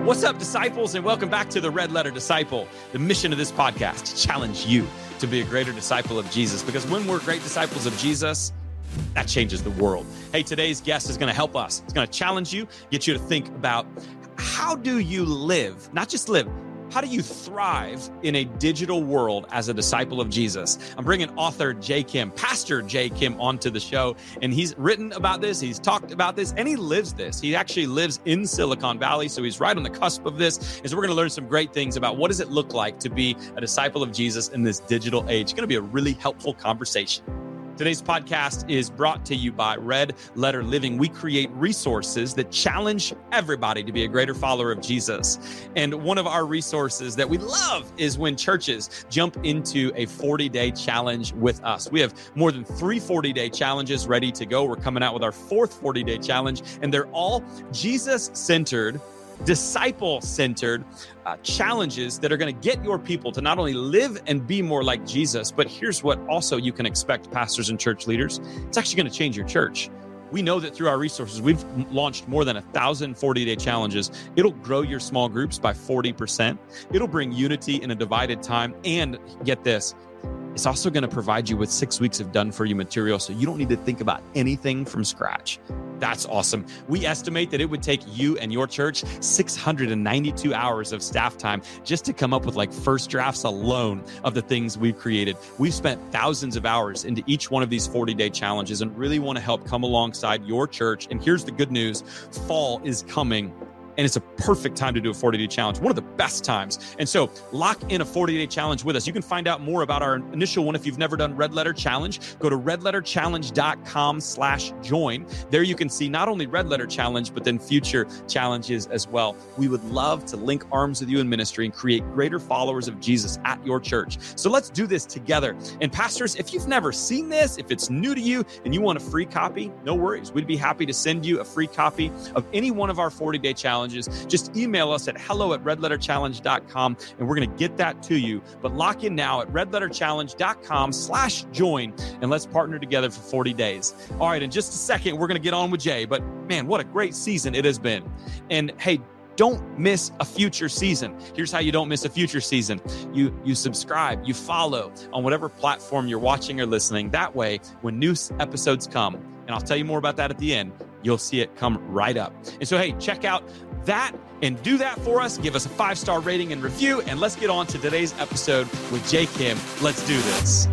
What's up, disciples, and welcome back to the Red Letter Disciple. The mission of this podcast to challenge you to be a greater disciple of Jesus, because when we're great disciples of Jesus, that changes the world. Hey, today's guest is going to help us. It's going to challenge you, get you to think about how do you live, not just live, how do you thrive in a digital world as a disciple of Jesus? I'm bringing author Jay Kim, Pastor Jay Kim, onto the show, and he's written about this, he's talked about this, and he lives this. He actually lives in Silicon Valley, so he's right on the cusp of this. And so we're going to learn some great things about what does it look like to be a disciple of Jesus in this digital age. It's going to be a really helpful conversation. Today's podcast is brought to you by Red Letter Living. We create resources that challenge everybody to be a greater follower of Jesus. And one of our resources that we love is when churches jump into a 40-day challenge with us. We have more than 3 40-day challenges ready to go. We're coming out with our 4th 40-day challenge, and they're all Jesus-centered, disciple-centered challenges that are going to get your people to not only live and be more like Jesus, but here's what also you can expect, pastors and church leaders. It's actually going to change your church. We know that through our resources, we've launched more than 1,000 40-day challenges. It'll grow your small groups by 40%. It'll bring unity in a divided time. And get this, it's also going to provide you with 6 weeks of done-for-you material, so you don't need to think about anything from scratch. That's awesome. We estimate that it would take you and your church 692 hours of staff time just to come up with like first drafts alone of the things we've created. We've spent thousands of hours into each one of these 40-day challenges and really want to help come alongside your church. And here's the good news. Fall is coming. And it's a perfect time to do a 40-day challenge, one of the best times. And so lock in a 40-day challenge with us. You can find out more about our initial one if you've never done Red Letter Challenge. Go to redletterchallenge.com/join. There you can see not only Red Letter Challenge, but then future challenges as well. We would love to link arms with you in ministry and create greater followers of Jesus at your church. So let's do this together. And pastors, if you've never seen this, if it's new to you and you want a free copy, no worries. We'd be happy to send you a free copy of any one of our 40-day challenges. Just email us at hello@redletterchallenge.com and we're going to get that to you. But lock in now at redletterchallenge.com/join and let's partner together for 40 days. All right, in just a second, we're going to get on with Jay. But man, what a great season it has been. And hey, don't miss a future season. Here's how you don't miss a future season. You subscribe, you follow on whatever platform you're watching or listening. That way, when new episodes come, and I'll tell you more about that at the end, you'll see it come right up. And so, hey, check out that and do that for us. Give us a 5-star rating and review. And let's get on to today's episode with Jay Kim. Let's do this.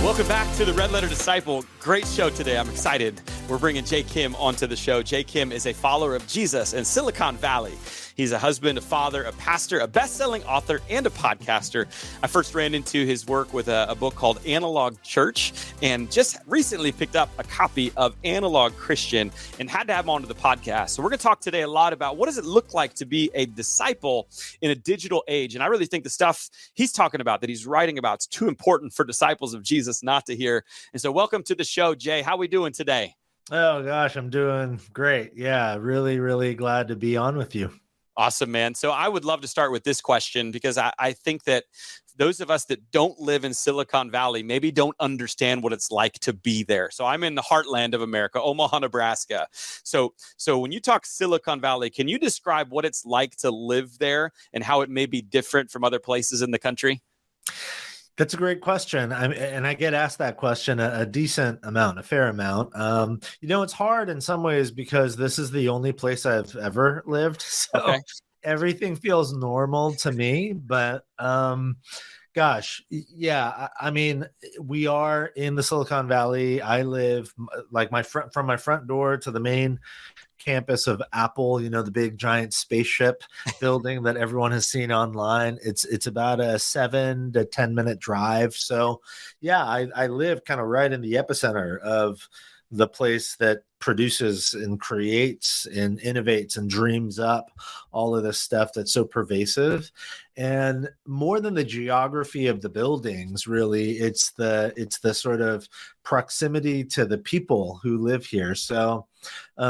Welcome back to the Red Letter Disciple. Great show today. I'm excited. We're bringing Jay Kim onto the show. Jay Kim is a follower of Jesus in Silicon Valley. He's a husband, a father, a pastor, a best-selling author, and a podcaster. I first ran into his work with a book called Analog Church and just recently picked up a copy of Analog Christian and had to have him onto the podcast. So we're going to talk today a lot about what does it look like to be a disciple in a digital age. And I really think the stuff he's talking about, that he's writing about, is too important for disciples of Jesus not to hear. And so welcome to the show, Jay. How are we doing today? Oh, gosh, I'm doing great. Yeah, really, really glad to be on with you. Awesome, man. So I would love to start with this question because I think that those of us that don't live in Silicon Valley maybe don't understand what it's like to be there. So I'm in the heartland of America, Omaha, Nebraska. So when you talk Silicon Valley, can you describe what it's like to live there and how it may be different from other places in the country? That's a great question. And I get asked that question a decent amount, a fair amount. It's hard in some ways because this is the only place I've ever lived. So Everything feels normal to me. But gosh, yeah, I mean, we are in the Silicon Valley. I live like from my front door to the main campus of Apple, the big giant spaceship building that everyone has seen online. It's about a 7 to 10 minute drive. So yeah, I live kind of right in the epicenter of the place that produces and creates and innovates and dreams up all of this stuff that's so pervasive. And more than the geography of the buildings, really, it's the sort of proximity to the people who live here. So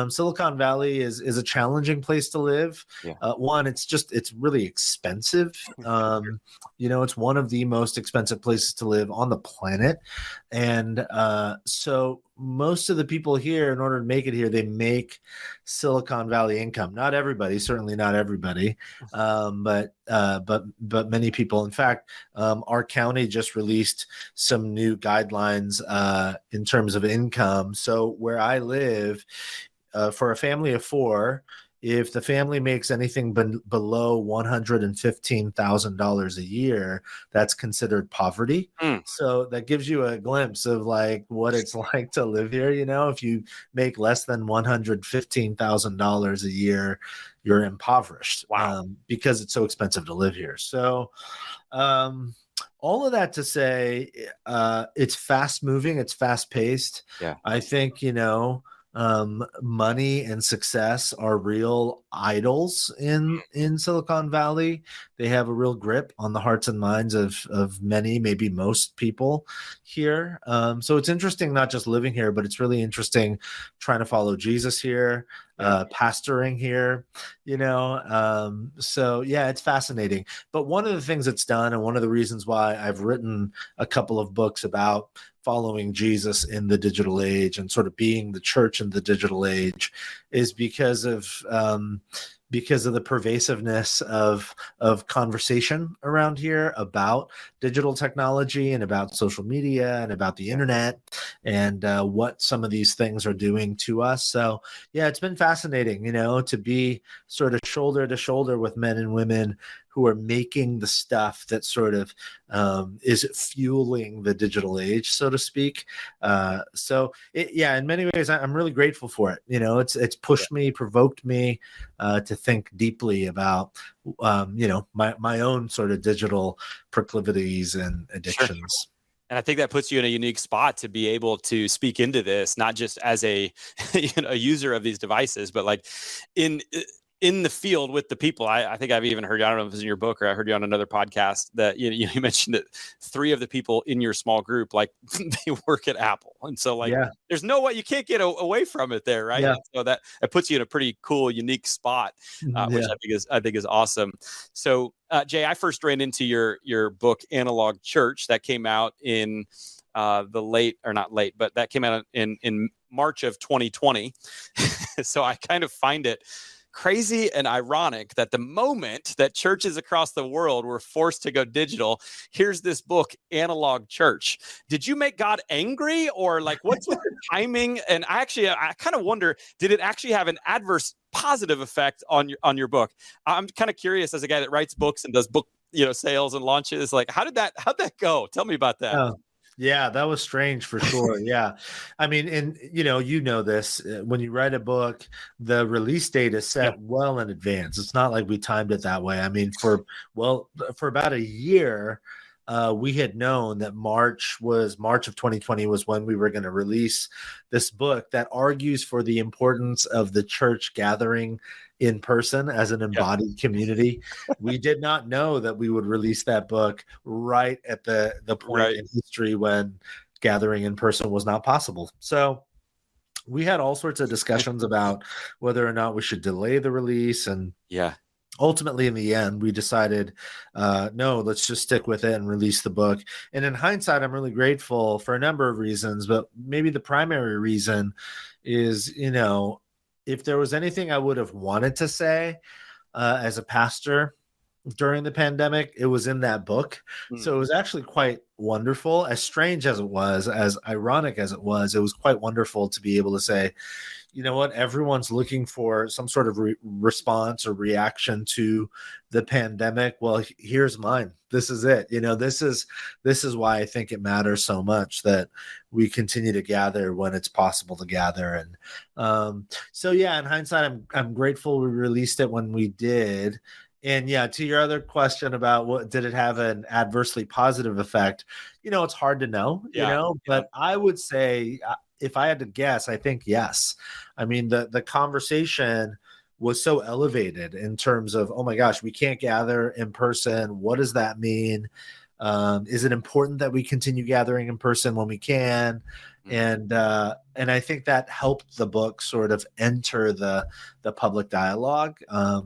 Silicon Valley is a challenging place to live. Yeah. One, it's really expensive. It's one of the most expensive places to live on the planet. And so most of the people here, in order and make it here, they make Silicon Valley income. Not everybody, certainly not everybody, but many people. In fact, our county just released some new guidelines in terms of income. So where I live, for a family of four, if the family makes anything below $115,000 a year, that's considered poverty. So that gives you a glimpse of like what it's like to live here. If you make less than $115,000 a year, you're impoverished. Wow. Because it's so expensive to live here. So all of that to say, it's fast moving, it's fast paced. Yeah. I think, money and success are real idols in Silicon Valley. They have a real grip on the hearts and minds of many, maybe most people here. So it's interesting not just living here, but it's really interesting trying to follow Jesus here, pastoring here, so yeah, it's fascinating. But one of the things it's done, and one of the reasons why I've written a couple of books about following Jesus in the digital age and sort of being the church in the digital age, is because of the pervasiveness of conversation around here about digital technology and about social media and about the internet and what some of these things are doing to us. So yeah, it's been fascinating, to be sort of shoulder to shoulder with men and women who are making the stuff that sort of is fueling the digital age, so to speak. In many ways, I'm really grateful for it. It's pushed me, provoked me to think deeply about, my own sort of digital proclivities and addictions. Sure. And I think that puts you in a unique spot to be able to speak into this, not just as a a user of these devices, but like in the field with the people. I think I've even heard, I don't know if it was in your book or I heard you on another podcast, that you mentioned that 3 of the people in your small group, like they work at Apple. And so there's no way, you can't get away from it there. Right. Yeah. So that puts you in a pretty cool, unique spot, which I think is awesome. So Jay, I first ran into your book, Analog Church, that came out in that came out in March of 2020. So I kind of find it crazy and ironic that the moment that churches across the world were forced to go digital, here's this book, Analog Church. Did you make God angry, or like what's with the timing? And I kind of wonder, did it actually have an adverse positive effect on your book? I'm kind of curious, as a guy that writes books and does book sales and launches, like how'd that go? Tell me about that. Yeah, that was strange for sure. Yeah. I mean, and this, when you write a book, the release date is set well in advance. It's not like we timed it that way. I mean, for about a year, we had known that March of 2020 was when we were going to release this book that argues for the importance of the church gathering in person as an embodied community. We did not know that we would release that book right at the point in history when gathering in person was not possible. So we had all sorts of discussions about whether or not we should delay the release. And ultimately, in the end, we decided, no, let's just stick with it and release the book. And in hindsight, I'm really grateful for a number of reasons, but maybe the primary reason is, if there was anything I would have wanted to say as a pastor during the pandemic, it was in that book. So it was actually quite wonderful, as strange as it was, as ironic as it was quite wonderful to be able to say, you know what, everyone's looking for some sort of response or reaction to the pandemic. Well, here's mine. This is it. This is why I think it matters so much that we continue to gather when it's possible to gather. And in hindsight, I'm grateful we released it when we did. And to your other question about what did it have an adversely positive effect, it's hard to know, but I would say, if I had to guess, I think yes. I mean, the conversation was so elevated in terms of, oh my gosh, we can't gather in person. What does that mean? Is it important that we continue gathering in person when we can? And I think that helped the book sort of enter the public dialogue.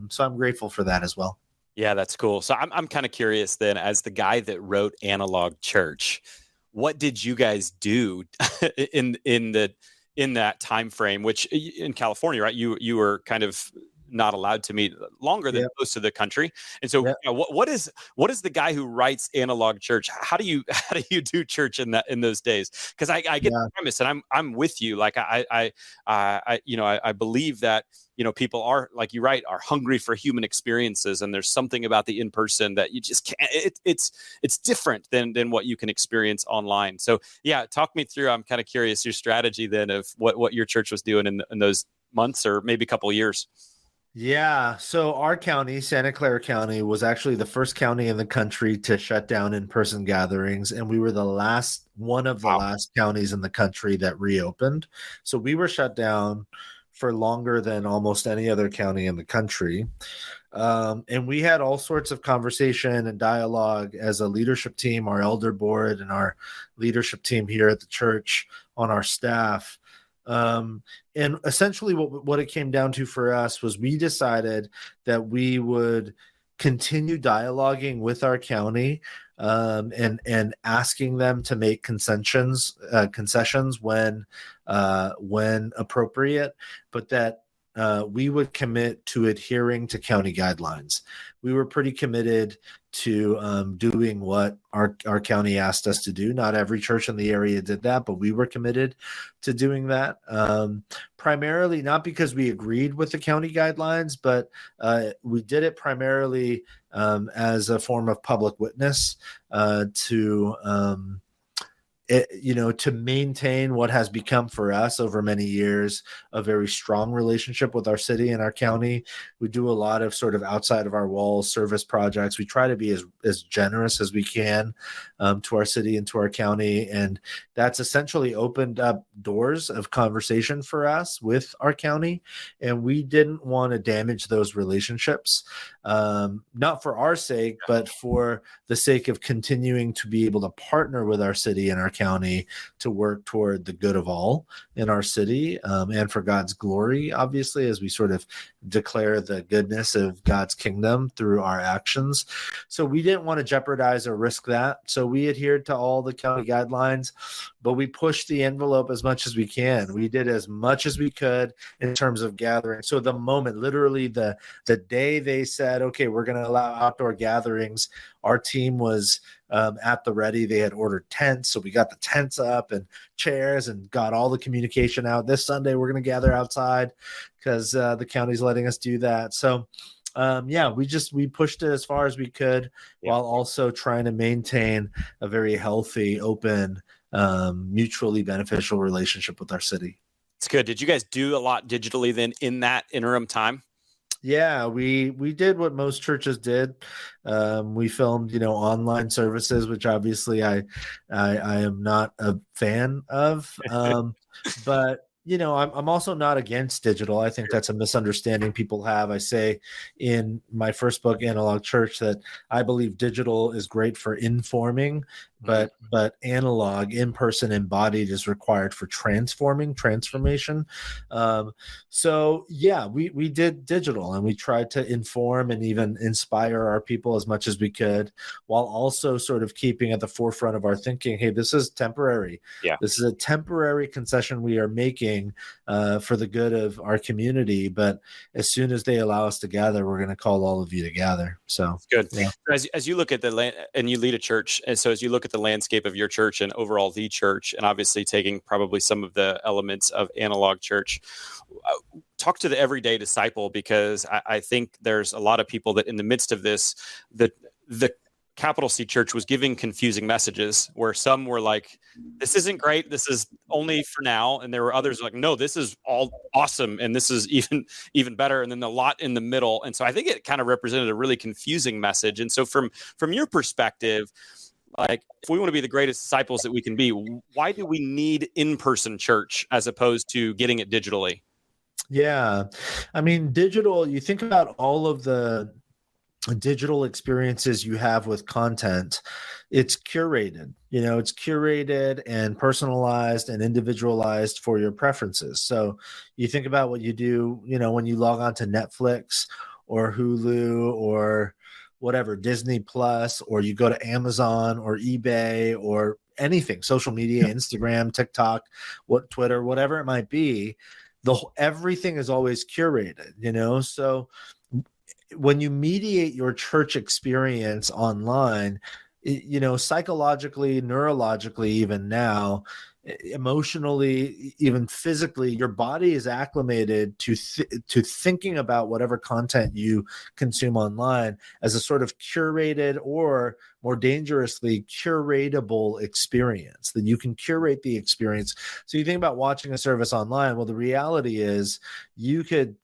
So I'm grateful for that as well. Yeah, that's cool. So I'm kind of curious then, as the guy that wrote Analog Church, what did you guys do in the in that time frame, which in California, right, you were kind of not allowed to meet longer than most of the country. And so what is the guy who writes Analog Church? How do you do church in those days? Because I get the premise, and I'm with you. Like I believe that, people are, like you write, are hungry for human experiences, and there's something about the in-person that you just can't, it's different than what you can experience online. So talk me through, I'm kind of curious, your strategy then of what your church was doing in those months or maybe a couple of years. Yeah. So our county, Santa Clara County, was actually the first county in the country to shut down in-person gatherings. And we were one of the last counties in the country that reopened. So we were shut down for longer than almost any other county in the country. And we had all sorts of conversation and dialogue as a leadership team, our elder board and our leadership team here at the church on our staff. And essentially what it came down to for us was we decided that we would continue dialoguing with our county, and asking them to make concessions when appropriate, but that we would commit to adhering to county guidelines. We were pretty committed to doing what our county asked us to do. Not every church in the area did that, but we were committed to doing that. Primarily not because we agreed with the county guidelines, but we did it primarily as a form of public witness to maintain what has become for us over many years a very strong relationship with our city and our county. We do a lot of sort of outside of our walls service projects. We try to be as generous as we can to our city and to our county. And that's essentially opened up doors of conversation for us with our county. And we didn't want to damage those relationships, not for our sake, but for the sake of continuing to be able to partner with our city and our county to work toward the good of all in our city, and for God's glory, obviously, as we sort of declare the goodness of God's kingdom through our actions. So we didn't want to jeopardize or risk that. So we adhered to all the county guidelines, but we pushed the envelope as much as we can. We did as much as we could in terms of gathering. So the moment, literally the day they said, okay, we're going to allow outdoor gatherings, our team was at the ready. They had ordered tents, so we got the tents up and chairs and got all the communication out. This Sunday, we're going to gather outside because the county's letting us do that. So, we pushed it as far as we could while also trying to maintain a very healthy, open, mutually beneficial relationship with our city. It's good. Did you guys do a lot digitally then in that interim time? Yeah, we did what most churches did. We filmed, online services, which obviously I am not a fan of. But I'm also not against digital. I think that's a misunderstanding people have. I say in my first book, Analog Church, that I believe digital is great for informing, but analog, in-person, embodied is required for transformation. We did digital, and we tried to inform and even inspire our people as much as we could, while also sort of keeping at the forefront of our thinking, hey, this is temporary. Yeah. This is a temporary concession we are making for the good of our community. But as soon as they allow us to gather, we're going to call all of you to gather. So good. Yeah. As you look at the land, and you lead a church, and so as you look at the landscape of your church and overall the church, and obviously taking probably some of the elements of Analog Church, talk to the everyday disciple, because I think there's a lot of people that in the midst of this, the capital C church was giving confusing messages, where some were like, this isn't great, this is only for now, and there were others like, no, this is all awesome, and this is even better, and then a lot in the middle. And so I think it kind of represented a really confusing message. And so from your perspective, like, if we want to be the greatest disciples that we can be, why do we need in-person church as opposed to getting it digitally? Yeah, I mean, digital, you think about all of the digital experiences you have with content, it's curated, it's curated and personalized and individualized for your preferences. So you think about what you do, when you log on to Netflix or Hulu or whatever, Disney Plus, or you go to Amazon or eBay or anything, social media, Instagram, TikTok, Twitter, whatever it might be, everything is always curated, So when you mediate your church experience online, psychologically, neurologically, even now, emotionally, even physically, your body is acclimated to thinking about whatever content you consume online as a sort of curated, or more dangerously, curatable experience, that you can curate the experience. So you think about watching a service online. Well, the reality is you could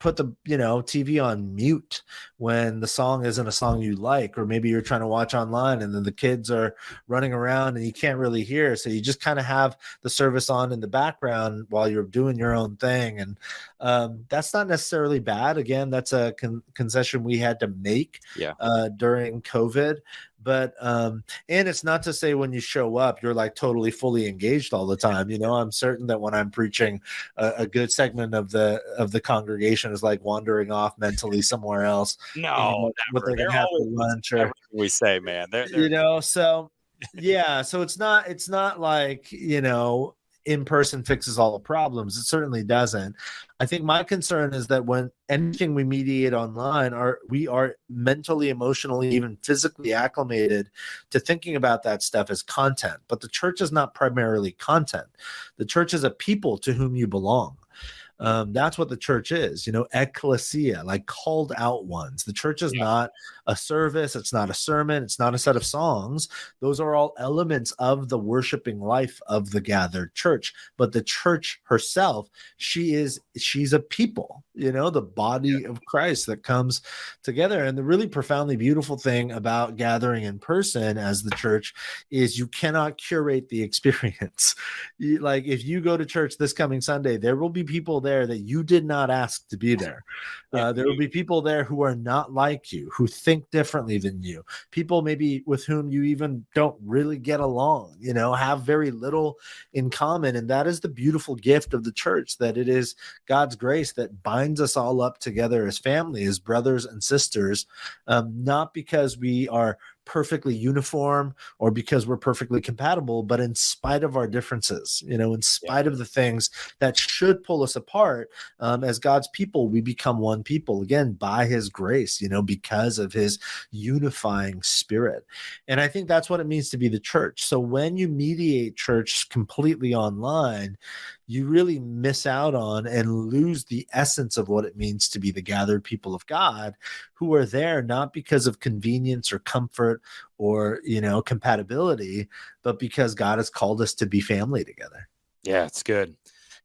put the TV on mute when the song isn't a song you like, or maybe you're trying to watch online and then the kids are running around and you can't really hear, so you just kind of have the service on in the background while you're doing your own thing. And that's not necessarily bad. Again, that's a concession we had to make during COVID. But and it's not to say when you show up you're like totally fully engaged all the time. I'm certain that when I'm preaching, a good segment of the congregation is like wandering off mentally somewhere else. No, what they're gonna have for lunch, or we say, man, So yeah, so it's not like in person fixes all the problems. It certainly doesn't. I think my concern is that when anything we mediate online, we are mentally, emotionally, even physically acclimated to thinking about that stuff as content. But the church is not primarily content. The church is a people to whom you belong. That's what the church is, ecclesia, like called out ones. The church is not a service. It's not a sermon. It's not a set of songs. Those are all elements of the worshiping life of the gathered church. But the church herself, she's a people, the body of Christ that comes together. And the really profoundly beautiful thing about gathering in person as the church is you cannot curate the experience. Like if you go to church this coming Sunday, there will be people there that you did not ask to be there. There will be people there who are not like you, who think differently than you, people maybe with whom you even don't really get along, have very little in common. And that is the beautiful gift of the church, that it is God's grace that binds us all up together as family, as brothers and sisters, not because we are perfectly uniform or because we're perfectly compatible, but in spite of our differences, in spite of the things that should pull us apart, as God's people, we become one people again by his grace, because of his unifying spirit. And I think that's what it means to be the church. So when you mediate church completely online, you really miss out on and lose the essence of what it means to be the gathered people of God, who are there not because of convenience or comfort or, compatibility, but because God has called us to be family together. Yeah, it's good.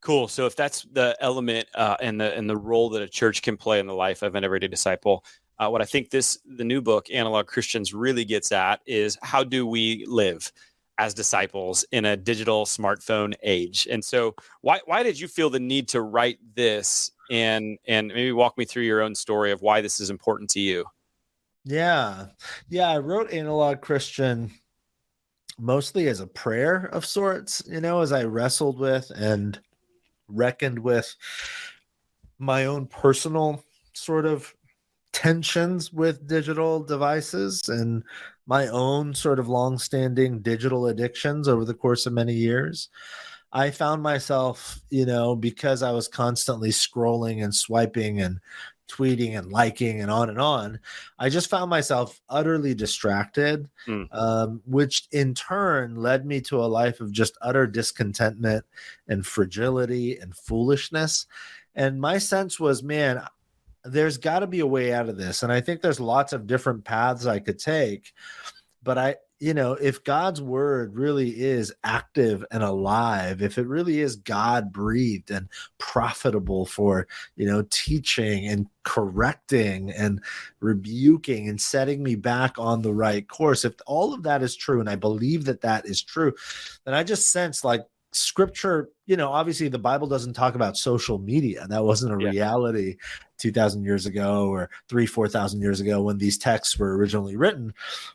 Cool. So if that's the element and the role that a church can play in the life of an everyday disciple, what I think the new book, Analog Christians, really gets at is how do we live as disciples in a digital smartphone age? And so why did you feel the need to write this, and maybe walk me through your own story of why this is important to you? Yeah. I wrote Analog Christian mostly as a prayer of sorts, as I wrestled with and reckoned with my own personal sort of tensions with digital devices and my own sort of longstanding digital addictions over the course of many years. I found myself, because I was constantly scrolling and swiping and tweeting and liking and on, I just found myself utterly distracted, which in turn led me to a life of just utter discontentment and fragility and foolishness. And my sense was, man, there's got to be a way out of this. And I think there's lots of different paths I could take. But if God's word really is active and alive, if it really is God breathed and profitable for, teaching and correcting and rebuking and setting me back on the right course, if all of that is true, and I believe that is true, then I just sense like scripture, obviously the Bible doesn't talk about social media. That wasn't a reality 2,000 years ago or 4,000 years ago when these texts were originally written.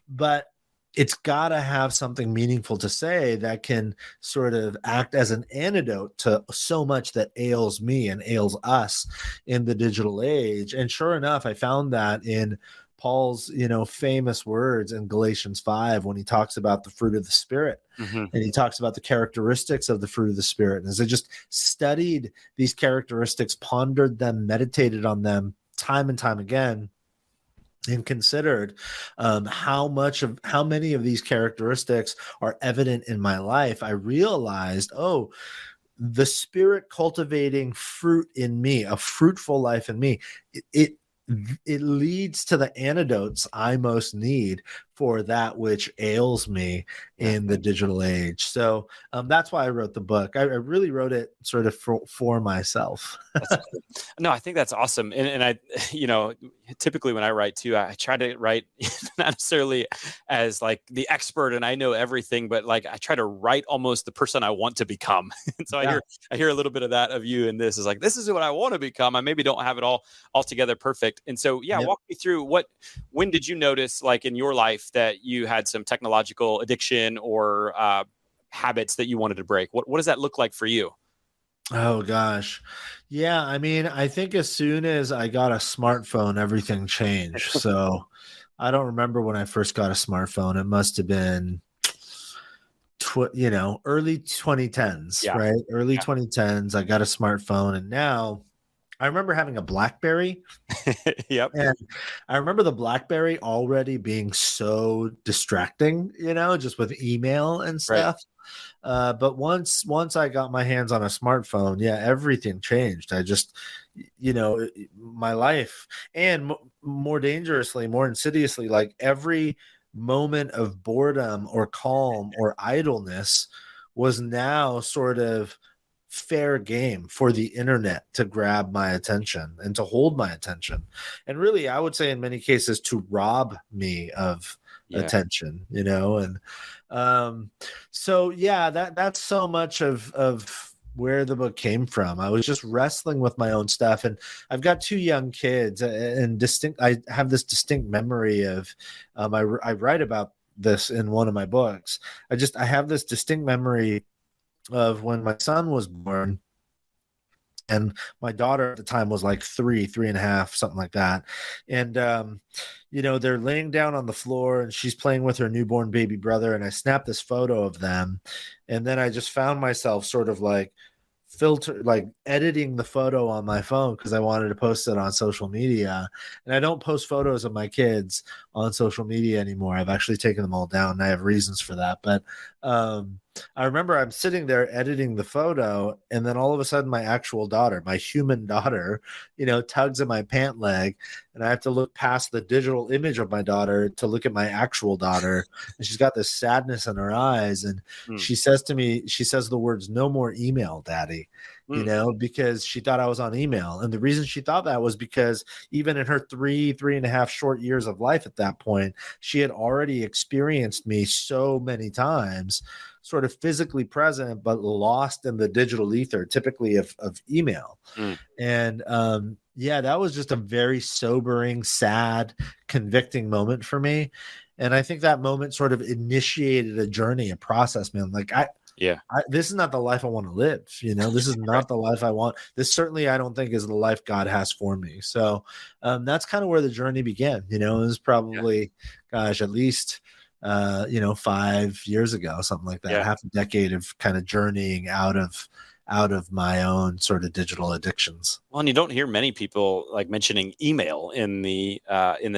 But it's got to have something meaningful to say that can sort of act as an antidote to so much that ails me and ails us in the digital age. And sure enough, I found that in Paul's, famous words in Galatians 5 when he talks about the fruit of the Spirit. Mm-hmm. And he talks about the characteristics of the fruit of the Spirit. And as I just studied these characteristics, pondered them, meditated on them time and time again, and considered how many of these characteristics are evident in my life, I realized, the Spirit cultivating fruit in me, a fruitful life in me, it leads to the antidotes I most need for that which ails me in the digital age. So that's why I wrote the book. I really wrote it sort of for myself. No, I think that's awesome. And I, typically when I write too, I try to write not necessarily as like the expert and I know everything, but like I try to write almost the person I want to become. And so I hear a little bit of that of you in this, is like, this is what I want to become. I maybe don't have it all together perfect. And so, walk me through when did you notice, like in your life, that you had some technological addiction or habits that you wanted to break? What does that look like for you? Oh gosh. Yeah, I mean, I think as soon as I got a smartphone, everything changed. So I don't remember when I first got a smartphone. It must have been early 2010s, right? Early 2010s, I got a smartphone, and now I remember having a BlackBerry. Yep. And I remember the BlackBerry already being so distracting, just with email and stuff. Right. But once I got my hands on a smartphone, everything changed. I just, my life, and more dangerously, more insidiously, like every moment of boredom or calm or idleness was now sort of fair game for the internet to grab my attention and to hold my attention. And really, I would say in many cases to rob me of attention, and that's so much of where the book came from. I was just wrestling with my own stuff, and I've got 2 young kids, and I have this distinct memory of I write about this in one of my books. I have this distinct memory of when my son was born, and my daughter at the time was like 3.5, something like that. And, they're laying down on the floor and she's playing with her newborn baby brother. And I snapped this photo of them. And then I just found myself sort of like editing the photo on my phone because I wanted to post it on social media. And I don't post photos of my kids on social media anymore. I've actually taken them all down, and I have reasons for that. But I remember I'm sitting there editing the photo, and then all of a sudden my actual daughter, my human daughter, tugs at my pant leg, and I have to look past the digital image of my daughter to look at my actual daughter. And she's got this sadness in her eyes. And she says to me, the words, "No more email, Daddy," because she thought I was on email. And the reason she thought that was because even in her 3.5 short years of life at that point, she had already experienced me so many times, sort of physically present, but lost in the digital ether, typically of email. And that was just a very sobering, sad, convicting moment for me. And I think that moment sort of initiated a journey, a process, man. Like this is not the life I want to live. This is not the life I want. This certainly, I don't think, is the life God has for me. So that's kind of where the journey began. It was probably, at least 5 years ago, something like that. Half a decade of kind of journeying out of my own sort of digital addictions. Well, and you don't hear many people like mentioning email in the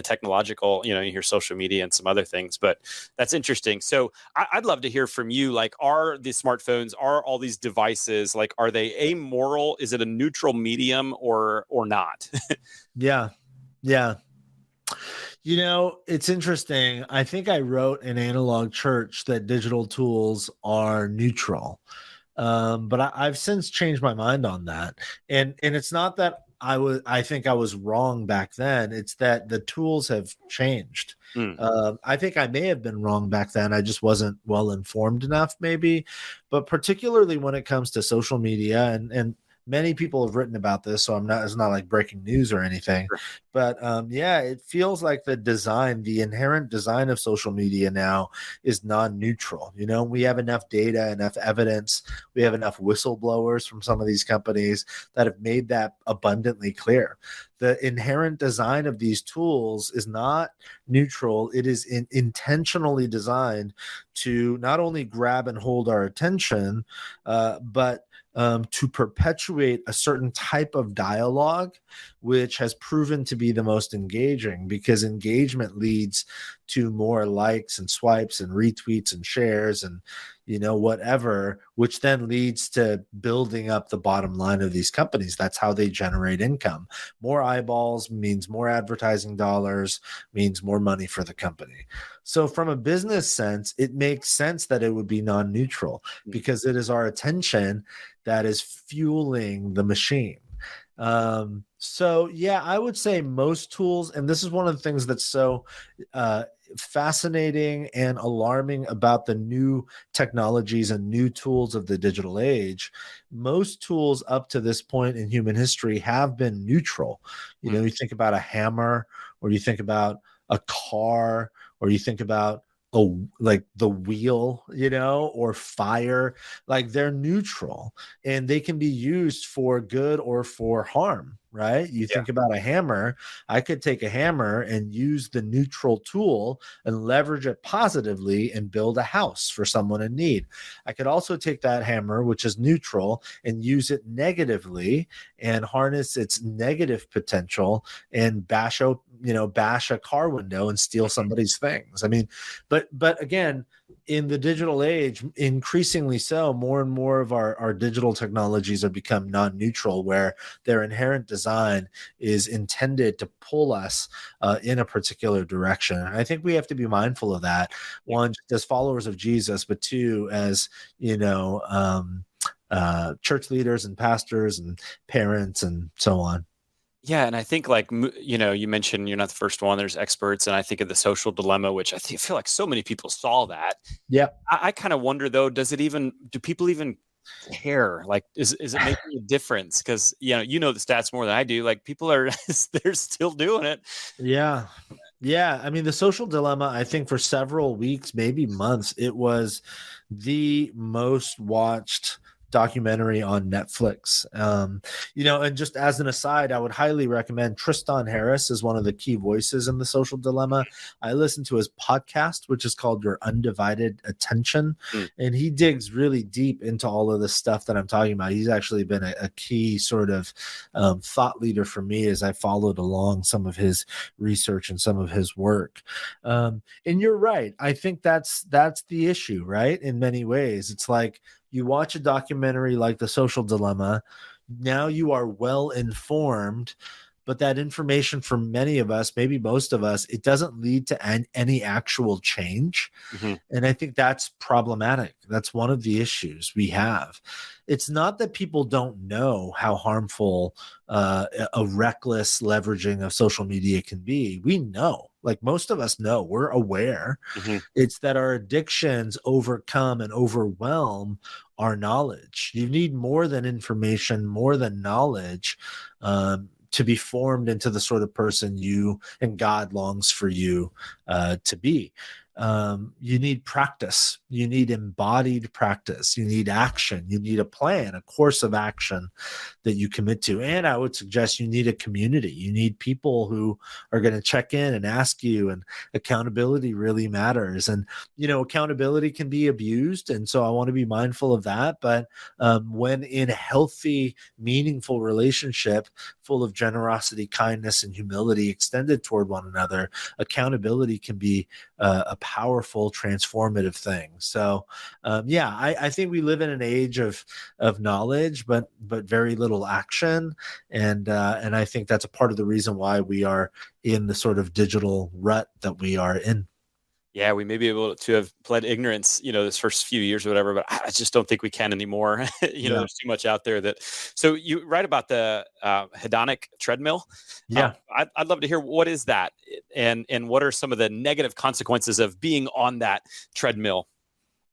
technological, you hear social media and some other things, but that's interesting. So I'd love to hear from you. Like, are the smartphones, are all these devices, like, are they amoral? Is it a neutral medium or not? Yeah. It's interesting. I think I wrote in Analog Church that digital tools are neutral. But I've since changed my mind on that. And it's not that I think I was wrong back then. It's that the tools have changed. I think I may have been wrong back then. I just wasn't well informed enough, maybe. But particularly when it comes to social media and many people have written about this, so it's not like breaking news or anything. Sure. But yeah, it feels like the inherent design of social media now is non-neutral. We have enough data, enough evidence, we have enough whistleblowers from some of these companies that have made that abundantly clear. The inherent design of these tools is not neutral. It is intentionally designed to not only grab and hold our attention, but to perpetuate a certain type of dialogue, which has proven to be the most engaging, because engagement leads to more likes and swipes and retweets and shares and whatever, which then leads to building up the bottom line of these companies. That's how they generate income. More eyeballs means more advertising dollars, means more money for the company. So from a business sense, it makes sense that it would be non-neutral, because it is our attention that is fueling the machine. So yeah, I would say most tools, and this is one of the things that's so fascinating and alarming about the new technologies and new tools of the digital age. Most tools up to this point in human history have been neutral. You think about a hammer, or you think about a car, or you think about like the wheel, or fire. Like, they're neutral, and they can be used for good or for harm, right? You think about a hammer. I could take a hammer and use the neutral tool and leverage it positively and build a house for someone in need. I could also take that hammer, which is neutral, and use it negatively and harness its negative potential and bash a car window and steal somebody's things. I mean, but again, in the digital age, increasingly so, more and more of our digital technologies have become non-neutral, where their inherent design is intended to pull us in a particular direction. And I think we have to be mindful of that. One, just as followers of Jesus, but two, as church leaders and pastors and parents and so on. Yeah, and I think, you mentioned you're not the first one. There's experts, and I think of the social dilemma, which feel like so many people saw that. Yeah, I kind of wonder, though, do people even care? Like, is it making a difference? Because the stats more than I do. Like, people are they're still doing it. Yeah. I mean, the social dilemma, I think for several weeks, maybe months, it was the most watched documentary on Netflix. And just as an aside, I would highly recommend Tristan Harris is one of the key voices in the social dilemma. I listened to his podcast, which is called Your Undivided Attention, and he digs really deep into all of this stuff that I'm talking about. He's actually been a key sort of thought leader for me as I followed along some of his research and some of his work. And you're right. I think that's the issue, right? In many ways, it's like, you watch a documentary like The Social Dilemma, now you are well informed, but that information for many of us, maybe most of us, it doesn't lead to any actual change. And I think that's problematic. That's one of the issues we have. It's not that people don't know how harmful a reckless leveraging of social media can be. We know, like most of us know, we're aware. It's that our addictions overcome and overwhelm our knowledge. You need more than information, more than knowledge, to be formed into the sort of person you and God longs for you to be. You need practice. You need embodied practice. You need action. You need a plan, a course of action that you commit to. And I would suggest you need a community. You need people who are going to check in and ask you, and accountability really matters. And, accountability can be abused. And so I want to be mindful of that. But when in a healthy, meaningful relationship full of generosity, kindness, and humility extended toward one another, accountability can be a powerful, transformative thing. So, I think we live in an age of knowledge, but very little action, and I think that's a part of the reason why we are in the sort of digital rut that we are in. Yeah, we may be able to have pled ignorance, this first few years or whatever, but I just don't think we can anymore. There's too much out there so you write about the hedonic treadmill. Yeah. I'd love to hear, what is that? And what are some of the negative consequences of being on that treadmill?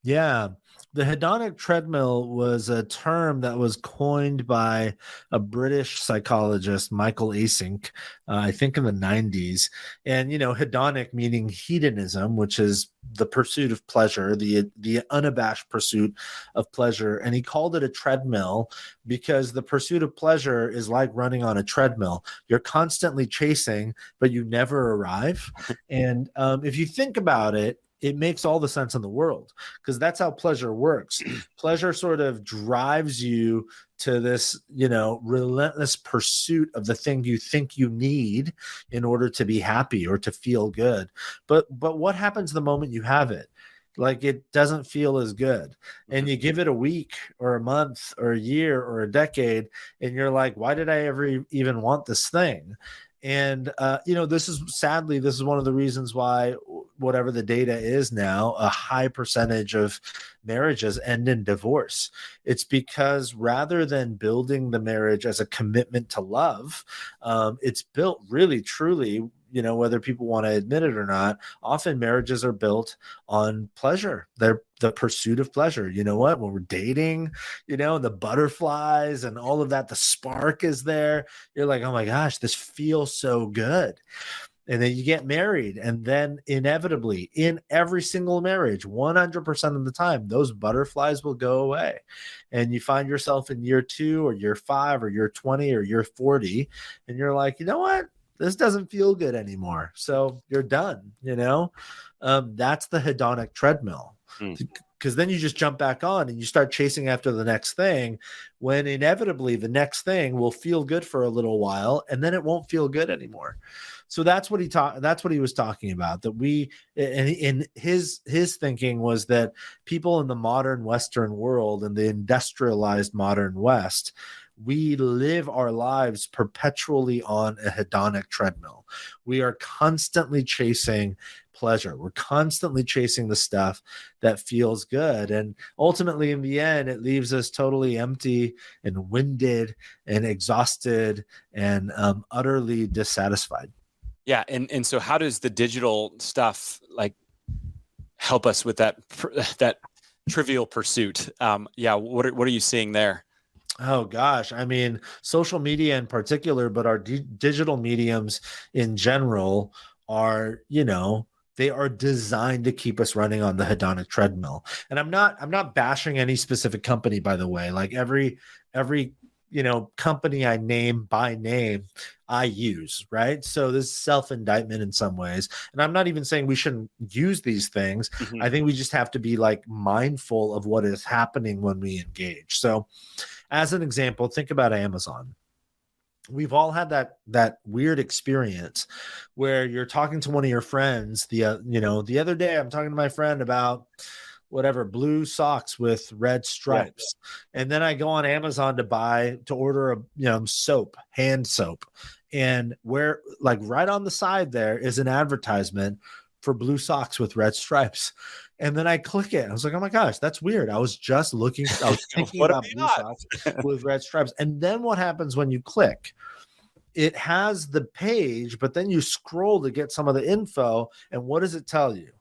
Yeah. The hedonic treadmill was a term that was coined by a British psychologist, Michael Asink, I think in the 90s. And, hedonic meaning hedonism, which is the pursuit of pleasure, the unabashed pursuit of pleasure. And he called it a treadmill because the pursuit of pleasure is like running on a treadmill. You're constantly chasing, but you never arrive. And if you think about it, it makes all the sense in the world, because that's how pleasure works. Pleasure sort of drives you to this, relentless pursuit of the thing you think you need in order to be happy or to feel good. But what happens the moment you have it? Like, it doesn't feel as good. And you give it a week or a month or a year or a decade, and you're like, why did I ever even want this thing? And, this is one of the reasons why, whatever the data is now, a high percentage of marriages end in divorce. It's because rather than building the marriage as a commitment to love, it's built really, truly, whether people want to admit it or not, often marriages are built on pleasure. They're the pursuit of pleasure. You know what? When we're dating, the butterflies and all of that, the spark is there. You're like, oh my gosh, this feels so good. And then you get married, and then inevitably, in every single marriage, 100% of the time, those butterflies will go away. And you find yourself in year 2 or year 5 or year 20 or year 40, and you're like, you know what? This doesn't feel good anymore. So you're done, That's the hedonic treadmill. Because then you just jump back on and you start chasing after the next thing, when inevitably the next thing will feel good for a little while, and then it won't feel good anymore. So that's what he was talking about. That in his thinking was that people in the modern Western world, and the industrialized modern West, we live our lives perpetually on a hedonic treadmill. We are constantly chasing pleasure. We're constantly chasing the stuff that feels good. And ultimately, in the end, it leaves us totally empty and winded and exhausted and utterly dissatisfied. Yeah. And so how does the digital stuff help us with that trivial pursuit? What are you seeing there? Oh gosh, I mean, social media in particular, but our digital mediums in general are, they are designed to keep us running on the hedonic treadmill. And I'm not bashing any specific company, by the way. Like every company I name by name, I use, right? So this is self-indictment in some ways. And I'm not even saying we shouldn't use these things. Mm-hmm. I think we just have to be mindful of what is happening when we engage. So as an example, think about Amazon. We've all had that weird experience where you're talking to one of your friends. The other day I'm talking to my friend about whatever, blue socks with red stripes. Yeah. And then I go on Amazon to order a soap, hand soap. And where right on the side there is an advertisement for blue socks with red stripes. And then I click it. I was like, oh my gosh, that's weird. I was thinking about blue socks with red stripes. And then what happens when you click? It has the page, but then you scroll to get some of the info. And what does it tell you?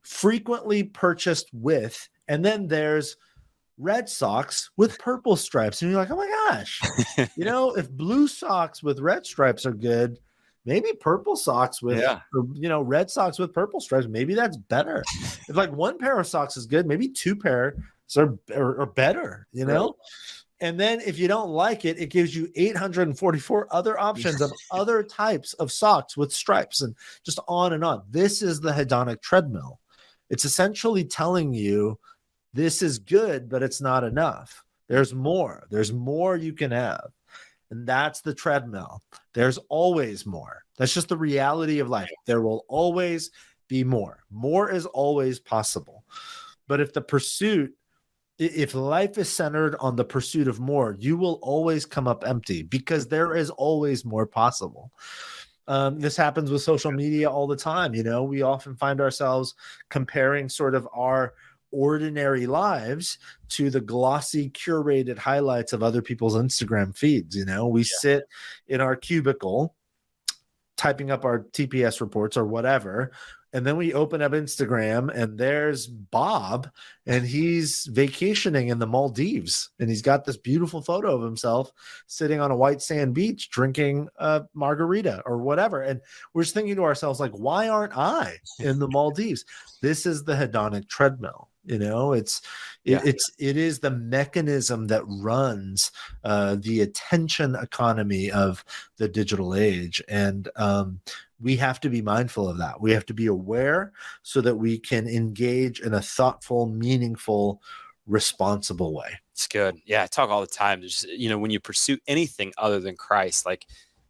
Frequently purchased with, and then there's red socks with purple stripes. And you're like, oh my gosh, if blue socks with red stripes are good, maybe purple socks with, red socks with purple stripes, maybe that's better. If one pair of socks is good, maybe 2 pairs are better, Right. And then if you don't like it, it gives you 844 other options of other types of socks with stripes, and just on and on. This is the hedonic treadmill. It's essentially telling you this is good, but it's not enough. There's more. There's more you can have. And that's the treadmill. There's always more. That's just the reality of life. There will always be more. More is always possible. But if life is centered on the pursuit of more, you will always come up empty, because there is always more possible. This happens with social media all the time. We often find ourselves comparing sort of our ordinary lives to the glossy, curated highlights of other people's Instagram feeds. We sit in our cubicle typing up our TPS reports or whatever, And then we open up Instagram and there's Bob, and he's vacationing in the Maldives, and he's got this beautiful photo of himself sitting on a white sand beach drinking a margarita or whatever. And we're just thinking to ourselves, like, why aren't I in the Maldives? This is the hedonic treadmill. It is the mechanism that runs the attention economy of the digital age. And we have to be mindful of that. We have to be aware so that we can engage in a thoughtful, meaningful, responsible way. It's good. Yeah, I talk all the time. There's, when you pursue anything other than Christ, like,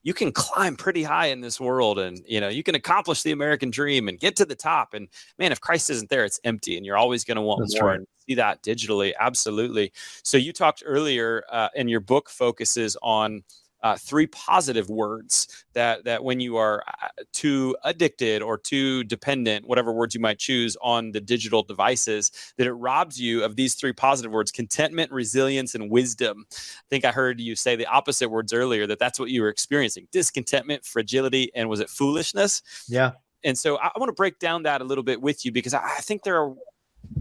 you can climb pretty high in this world, and you can accomplish the American dream and get to the top. And man, if Christ isn't there, it's empty, and you're always going to want That's more. right. And see that digitally, absolutely. So you talked earlier, and your book focuses on 3 positive words that when you are too addicted or too dependent, whatever words you might choose, on the digital devices, that it robs you of these 3 positive words: contentment, resilience, and wisdom. I think I heard you say the opposite words earlier, that's what you were experiencing: discontentment, fragility, and was it foolishness? Yeah. And so I want to break down that a little bit with you, because I think there are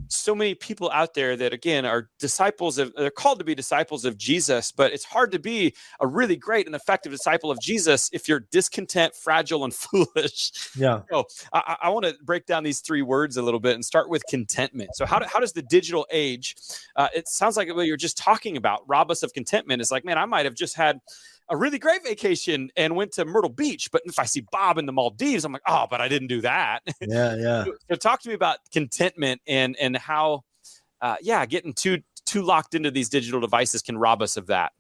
so many people out there that, again, are they're called to be disciples of Jesus, but it's hard to be a really great and effective disciple of Jesus if you're discontent, fragile, and foolish. Yeah. So I want to break down these 3 words a little bit and start with contentment. So how does the digital age, it sounds like what you're just talking about, rob us of contentment? Is like, man, I might have just had a really great vacation and went to Myrtle Beach, but if I see Bob in the Maldives, I'm like, oh, but I didn't do that. Yeah. So talk to me about contentment and how, getting too locked into these digital devices can rob us of that.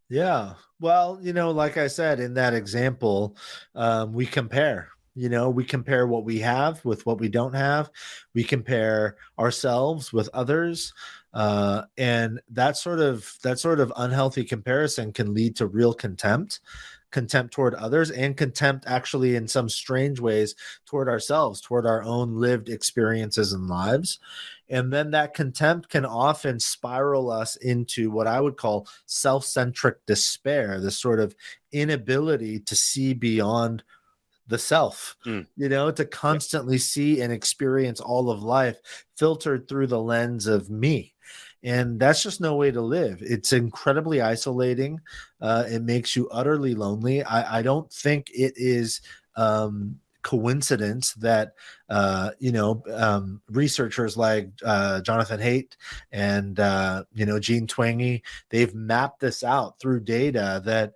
Yeah. Well, like I said, in that example, we compare. We compare what we have with what we don't have. We compare ourselves with others. And that sort of unhealthy comparison can lead to real contempt toward others, and contempt actually in some strange ways toward ourselves, toward our own lived experiences and lives. And then that contempt can often spiral us into what I would call self-centric despair, this sort of inability to see beyond the self, to constantly see and experience all of life filtered through the lens of me. And that's just no way to live. It's incredibly isolating. It makes you utterly lonely. I don't think it is coincidence that researchers like Jonathan Haidt and Gene Twenge, they've mapped this out through data that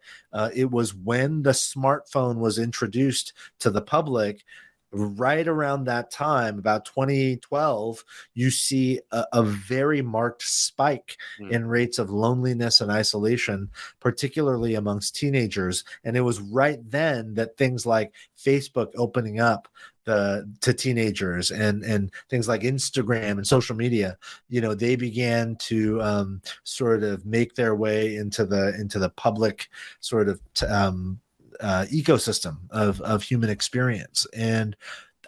it was when the smartphone was introduced to the public. Right around that time, about 2012, you see a very marked spike in rates of loneliness and isolation, particularly amongst teenagers. And it was right then that things like Facebook opening up to teenagers and things like Instagram and social media, they began to sort of make their way into the public sort of ecosystem of human experience. And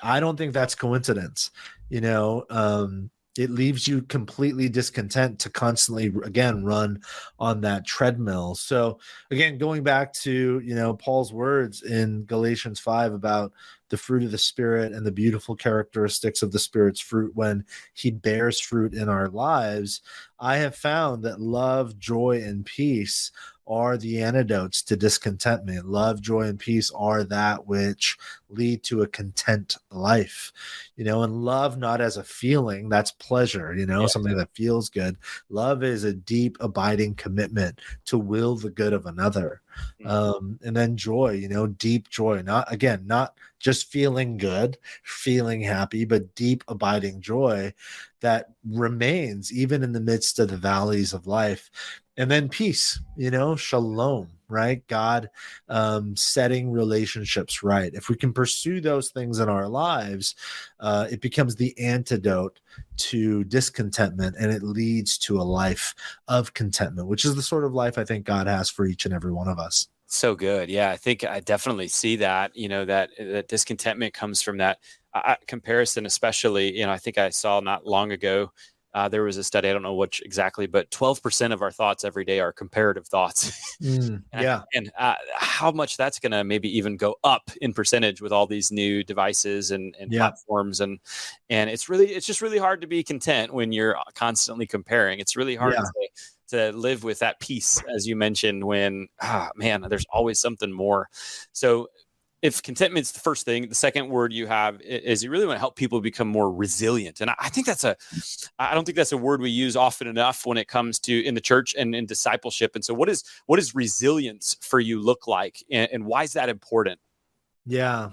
I don't think that's coincidence. It leaves you completely discontent to constantly, again, run on that treadmill. So again, going back to, Paul's words in Galatians 5 about the fruit of the Spirit and the beautiful characteristics of the Spirit's fruit when he bears fruit in our lives, I have found that love, joy, and peace are the antidotes to discontentment. Love, joy, and peace are that which lead to a content life, and love not as a feeling, that's pleasure, something that feels good. Love is a deep, abiding commitment to will the good of another. And then joy, deep joy, not just feeling good, feeling happy, but deep, abiding joy that remains even in the midst of the valleys of life. And then peace, shalom, right? God setting relationships right. If we can pursue those things in our lives, it becomes the antidote to discontentment, and it leads to a life of contentment, which is the sort of life I think God has for each and every one of us. So good. Yeah, I think I definitely see that, that discontentment comes from that comparison, especially, I think I saw not long ago There was a study, I don't know which exactly, but 12% of our thoughts every day are comparative thoughts. Yeah. And how much that's going to maybe even go up in percentage with all these new devices and platforms. And it's just really hard to be content when you're constantly comparing. It's really hard to live with that peace, as you mentioned, when, man, there's always something more. So if contentment's the first thing, the second word you have is you really want to help people become more resilient. And I think I don't think that's a word we use often enough when it comes to in the church and in discipleship. And so what is resilience for you look like, and why is that important? Yeah.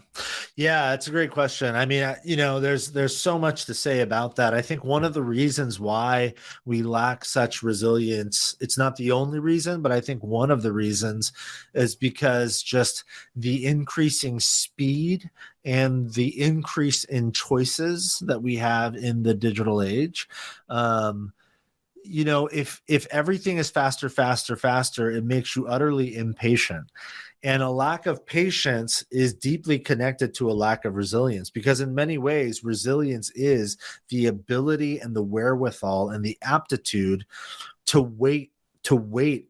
It's a great question. I mean, there's so much to say about that. I think one of the reasons why we lack such resilience, it's not the only reason, but I think one of the reasons is because just the increasing speed and the increase in choices that we have in the digital age. If everything is faster, it makes you utterly impatient. And a lack of patience is deeply connected to a lack of resilience, because in many ways, resilience is the ability and the wherewithal and the aptitude to wait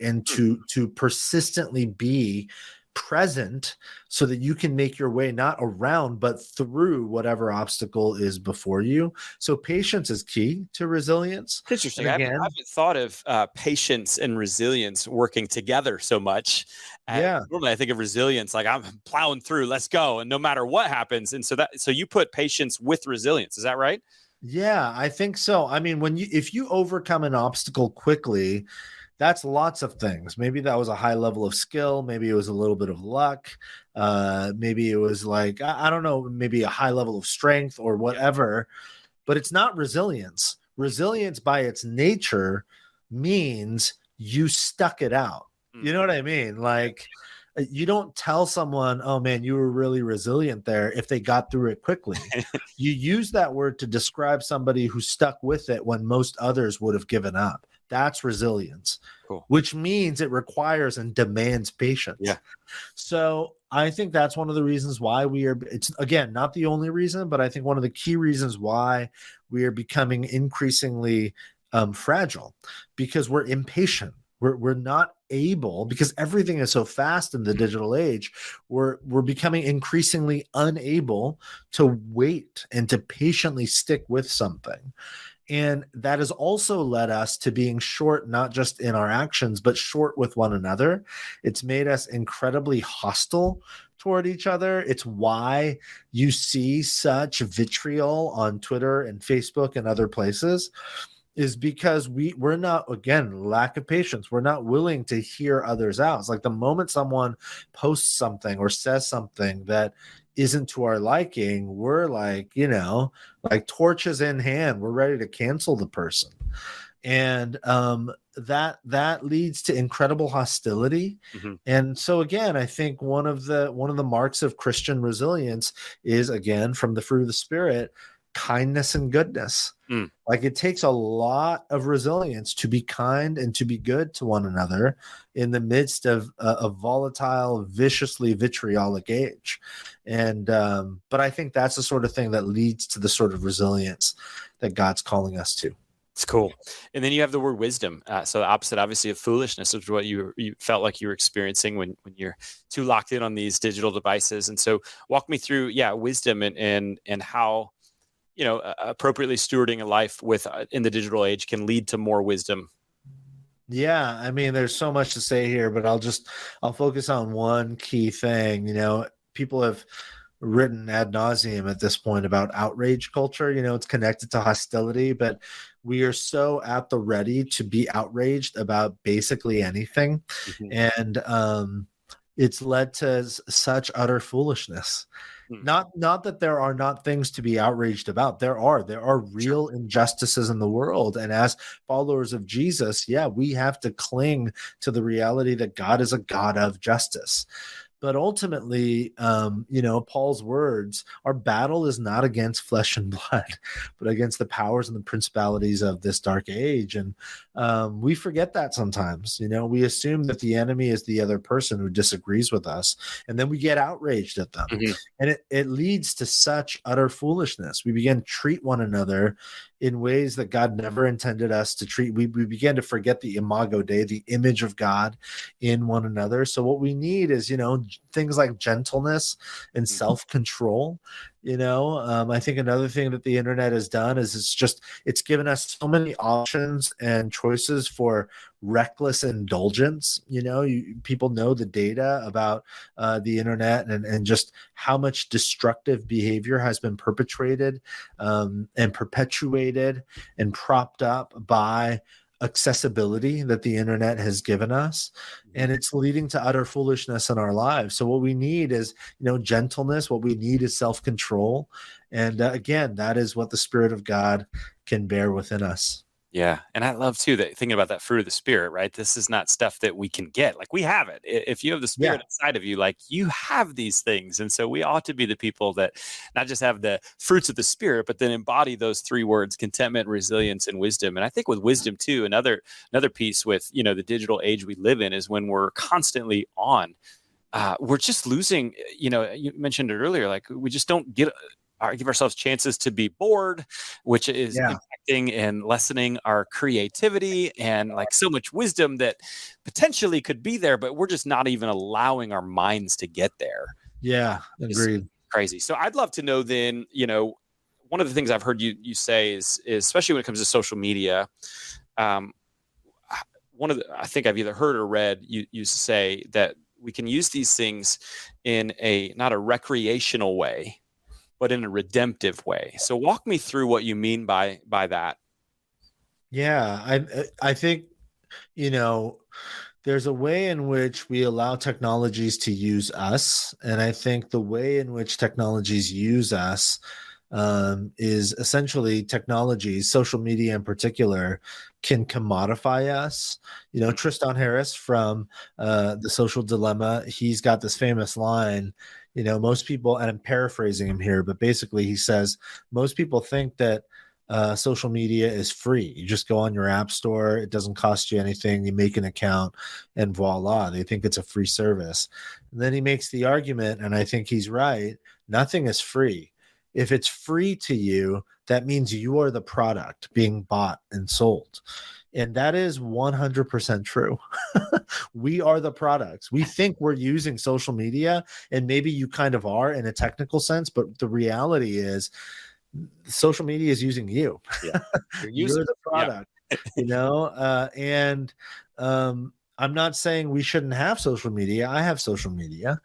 and to persistently be present so that you can make your way not around but through whatever obstacle is before you. So patience is key to resilience. It's interesting. I haven't thought of patience and resilience working together so much. Normally I think of resilience like I'm plowing through, let's go, and no matter what happens. And so you put patience with resilience. Is that right? Yeah, I think so. I mean, if you overcome an obstacle quickly, that's lots of things. Maybe that was a high level of skill. Maybe it was a little bit of luck. Maybe it was like, I don't know, maybe a high level of strength or whatever, but it's not resilience. Resilience by its nature means you stuck it out. You know what I mean? Like, you don't tell someone, oh man, you were really resilient there if they got through it quickly. You use that word to describe somebody who stuck with it when most others would have given up. That's resilience, which means it requires and demands patience. Yeah. So I think that's one of the reasons why it's again, not the only reason, but I think one of the key reasons why we are becoming increasingly fragile, because we're impatient. We're not able, because everything is so fast in the digital age, we're becoming increasingly unable to wait and to patiently stick with something. And that has also led us to being short, not just in our actions, but short with one another. It's made us incredibly hostile toward each other. It's why you see such vitriol on Twitter and Facebook and other places, is because we're not, again, lack of patience. We're not willing to hear others out. It's like the moment someone posts something or says something that isn't to our liking, we're like, like torches in hand, we're ready to cancel the person. And that leads to incredible hostility. And so again, I think one of the marks of Christian resilience is, again, from the fruit of the Spirit, kindness and goodness. Like, it takes a lot of resilience to be kind and to be good to one another in the midst of a volatile, viciously vitriolic age. And but I think that's the sort of thing that leads to the sort of resilience that God's calling us to. It's cool. And then you have the word wisdom. So the opposite, obviously, of foolishness is what you felt like you were experiencing when you're too locked in on these digital devices. And so walk me through, wisdom and how, appropriately stewarding a life in the digital age can lead to more wisdom. Yeah, I mean, there's so much to say here, but I'll focus on one key thing. People have written ad nauseum at this point about outrage culture. It's connected to hostility, but we are so at the ready to be outraged about basically anything. And it's led to such utter foolishness. Not that there are not things to be outraged about. There are real injustices in the world. And as followers of Jesus, we have to cling to the reality that God is a God of justice. But ultimately, Paul's words, our battle is not against flesh and blood, but against the powers and the principalities of this dark age. And we forget that sometimes. We assume that the enemy is the other person who disagrees with us, and then we get outraged at them. Mm-hmm. And it leads to such utter foolishness. We begin to treat one another in ways that God never intended us to treat. We began to forget the imago Dei, the image of God in one another. So what we need is, things like gentleness and self-control. I think another thing that the internet has done is it's given us so many options and choices for reckless indulgence. People know the data about the internet and just how much destructive behavior has been perpetrated and perpetuated and propped up by accessibility that the internet has given us, and it's leading to utter foolishness in our lives. So what we need is gentleness. What we need is self-control, and again, that is what the Spirit of God can bear within us. Yeah. And I love too that thinking about that fruit of the Spirit, right? This is not stuff that we can get. Like, we have it. If you have the Spirit inside of you, like, you have these things. And so we ought to be the people that not just have the fruits of the Spirit, but then embody those three words: contentment, resilience, and wisdom. And I think with wisdom too, another piece with, the digital age we live in is when we're constantly on, we're just losing, you mentioned it earlier, like, we just don't give ourselves chances to be bored, which is impacting and lessening our creativity and like so much wisdom that potentially could be there, but we're just not even allowing our minds to get there. Yeah, agreed. It's crazy. So I'd love to know then, one of the things I've heard you say is especially when it comes to social media, I think I've either heard or read you say that we can use these things in not a recreational way, but in a redemptive way. So walk me through what you mean by that. Yeah, I think, there's a way in which we allow technologies to use us. And I think the way in which technologies use us is essentially technologies, social media in particular, can commodify us. Tristan Harris from The Social Dilemma, he's got this famous line, most people, and I'm paraphrasing him here, but basically he says, most people think that social media is free. You just go on your app store. It doesn't cost you anything. You make an account and voila, they think it's a free service. And then he makes the argument, and I think he's right, nothing is free. If it's free to you, that means you are the product being bought and sold. And that is 100% true. We are the products. We think we're using social media, and maybe you kind of are in a technical sense, but the reality is social media is using you. Yeah. You're the product, and I'm not saying we shouldn't have social media. I have social media,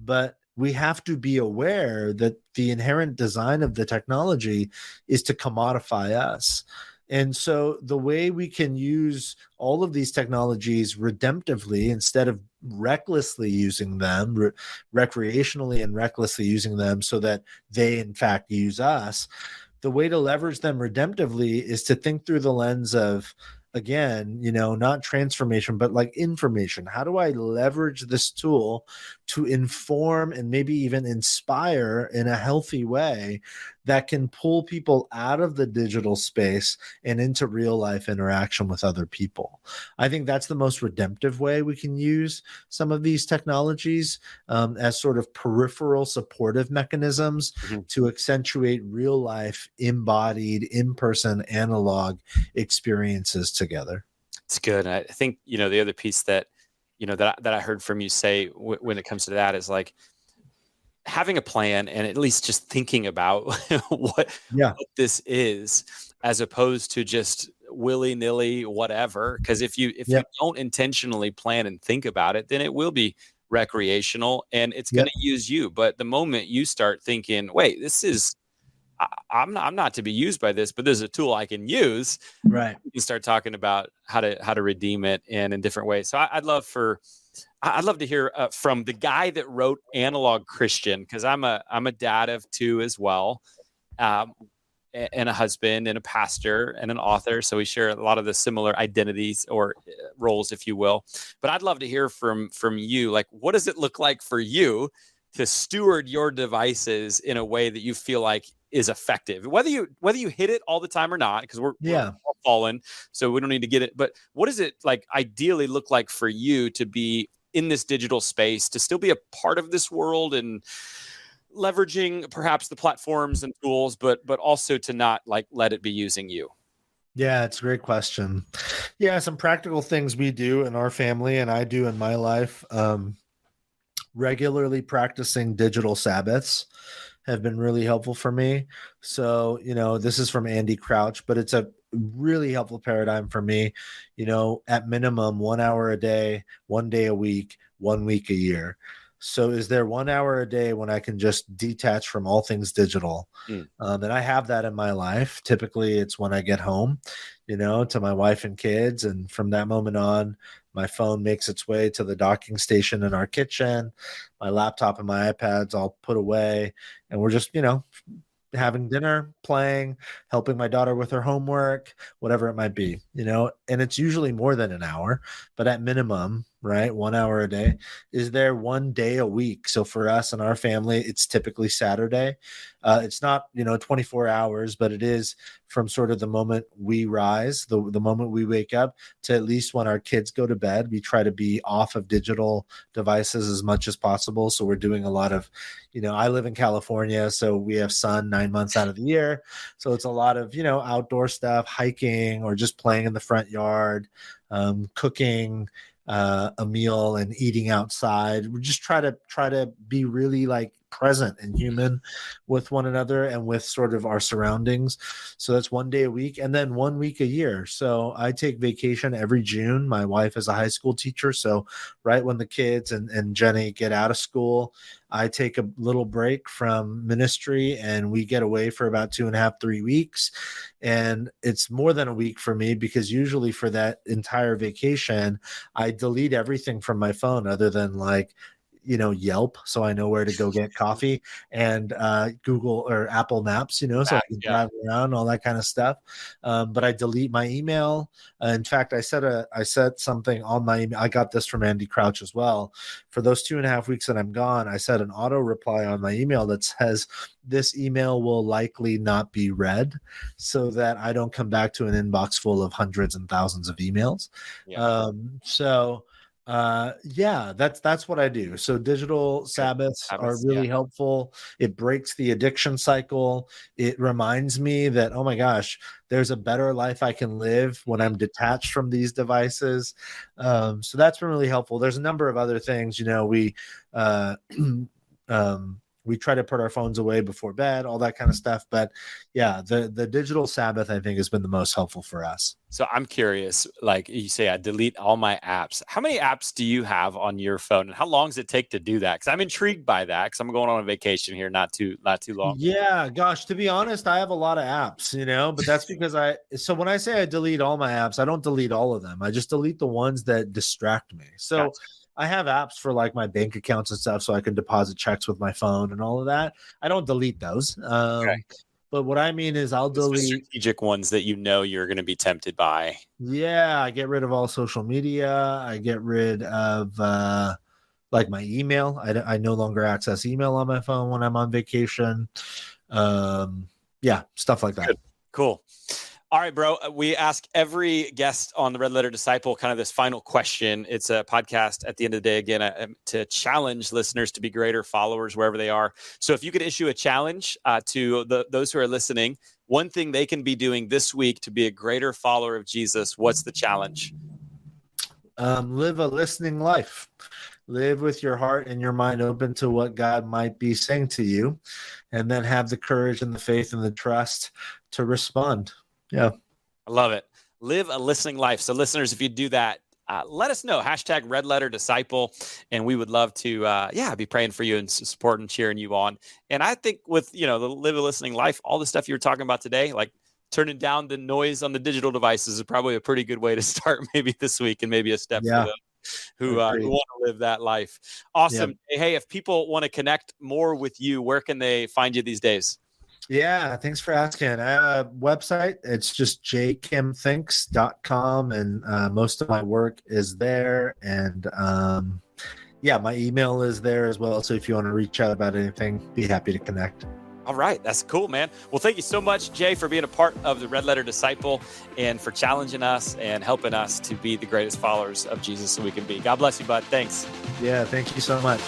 but we have to be aware that the inherent design of the technology is to commodify us. And so the way we can use all of these technologies redemptively instead of recklessly using them, recreationally and recklessly using them so that they in fact use us, the way to leverage them redemptively is to think through the lens of, again, not transformation, but like information. How do I leverage this tool to inform and maybe even inspire in a healthy way that can pull people out of the digital space and into real life interaction with other people? I think that's the most redemptive way we can use some of these technologies as sort of peripheral supportive mechanisms to accentuate real life, embodied, in-person, analog experiences together. It's good. I think, the other piece that, that I heard from you say when it comes to that is like having a plan and at least just thinking about what this is, as opposed to just willy-nilly whatever. Because if you don't intentionally plan and think about it, then it will be recreational and it's going to use you. But the moment you start thinking, wait, this is, I'm not to be used by this, but there's a tool I can use. Right. You start talking about how to redeem it in different ways. So I'd love to hear from the guy that wrote Analog Christian, because I'm a dad of two as well. and a husband and a pastor and an author. So we share a lot of the similar identities or roles, if you will. But I'd love to hear from you. Like, what does it look like for you to steward your devices in a way that you feel like is effective, whether you hit it all the time or not, because we're all fallen, so we don't need to get it. But what does it like ideally look like for you to be in this digital space, to still be a part of this world and leveraging perhaps the platforms and tools, but also to not like let it be using you? Yeah, it's a great question. Yeah, some practical things we do in our family and I do in my life. Regularly practicing digital Sabbaths have been really helpful for me. So, this is from Andy Crouch, but it's a really helpful paradigm for me. At minimum 1 hour a day, 1 day a week, 1 week a year. So is there 1 hour a day when I can just detach from all things digital? And I have that in my life. Typically it's when I get home, to my wife and kids. And from that moment on, my phone makes its way to the docking station in our kitchen. My laptop and my iPads I'll put away, and we're just, having dinner, playing, helping my daughter with her homework, whatever it might be, and it's usually more than an hour, but at minimum, right, 1 hour a day. Is there 1 day a week? So for us and our family, it's typically Saturday. It's not, 24 hours, but it is from sort of the moment we rise, the moment we wake up to at least when our kids go to bed. We try to be off of digital devices as much as possible. So we're doing a lot of, I live in California, so we have sun 9 months out of the year. So it's a lot of, outdoor stuff, hiking or just playing in the front yard, cooking a meal and eating outside. We just try to be really like present and human with one another and with sort of our surroundings. So that's 1 day a week and then 1 week a year. So I take vacation every June. My wife is a high school teacher. So right when the kids and Jenny get out of school, I take a little break from ministry and we get away for about 2.5, 3 weeks. And it's more than a week for me because usually for that entire vacation, I delete everything from my phone other than like, Yelp, so I know where to go get coffee, and Google or Apple Maps, so I can drive around, all that kind of stuff. But I delete my email. In fact, I set something on my email. I got this from Andy Crouch as well. For those 2.5 weeks that I'm gone, I set an auto reply on my email that says, this email will likely not be read, so that I don't come back to an inbox full of hundreds and thousands of emails. That's what I do. So digital Sabbaths are really helpful. It breaks the addiction cycle. It reminds me that, oh my gosh, there's a better life I can live when I'm detached from these devices. So that's been really helpful. There's a number of other things, we try to put our phones away before bed, all that kind of stuff. But yeah, the digital Sabbath, I think, has been the most helpful for us. So I'm curious, like you say, I delete all my apps. How many apps do you have on your phone, and how long does it take to do that? Because I'm intrigued by that, because I'm going on a vacation here, not too long. Yeah, gosh, to be honest, I have a lot of apps, but that's because so when I say I delete all my apps, I don't delete all of them. I just delete the ones that distract me. So gotcha. I have apps for like my bank accounts and stuff, so I can deposit checks with my phone and all of that. I don't delete those. Okay. But what I mean is I'll delete strategic ones that you're going to be tempted by. Yeah, I get rid of all social media. I get rid of like my email. I no longer access email on my phone when I'm on vacation. Stuff like that. Good. Cool. All right, bro. We ask every guest on the Red Letter Disciple kind of this final question. It's a podcast at the end of the day, again, to challenge listeners to be greater followers wherever they are. So if you could issue a challenge to those who are listening, one thing they can be doing this week to be a greater follower of Jesus, what's the challenge? Live a listening life. Live with your heart and your mind open to what God might be saying to you, and then have the courage and the faith and the trust to respond. Yeah. I love it. Live a listening life. So listeners, if you do that, let us know. # Red Letter Disciple. And we would love to, be praying for you and supporting and cheering you on. And I think with, the live a listening life, all the stuff you were talking about today, like turning down the noise on the digital devices is probably a pretty good way to start maybe this week, and maybe a step for them who want to live that life. Awesome. Yeah. Hey, if people want to connect more with you, where can they find you these days? Yeah, thanks for asking. I have a website. It's just jkimthinks.com, and most of my work is there. And yeah, my email is there as well. So if you want to reach out about anything, be happy to connect. All right. That's cool, man. Well, thank you so much, Jay, for being a part of the Red Letter Disciple and for challenging us and helping us to be the greatest followers of Jesus so we can be. God bless you, bud. Thanks. Yeah, thank you so much.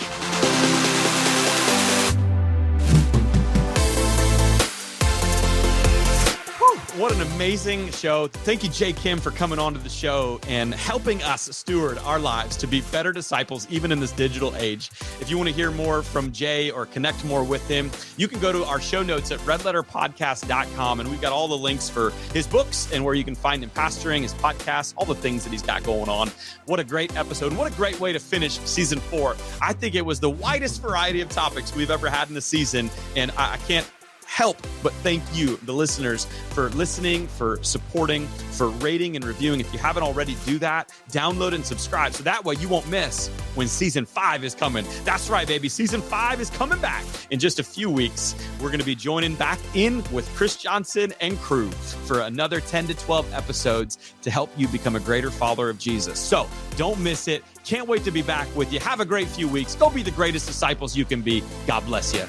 What an amazing show. Thank you, Jay Kim, for coming on to the show and helping us steward our lives to be better disciples, even in this digital age. If you want to hear more from Jay or connect more with him, you can go to our show notes at redletterpodcast.com, and we've got all the links for his books and where you can find him pastoring, his podcasts, all the things that he's got going on. What a great episode. What a great way to finish season 4. I think it was the widest variety of topics we've ever had in the season, and I can't help but thank you, the listeners, for listening, for supporting, for rating and reviewing. If you haven't already, do that. Download and subscribe so that way you won't miss when season 5 is coming. That's right, baby. Season 5 is coming back in just a few weeks. We're going to be joining back in with Chris Johnson and crew for another 10 to 12 episodes to help you become a greater follower of Jesus. So don't miss it. Can't wait to be back with you. Have a great few weeks. Go be the greatest disciples you can be. God bless you.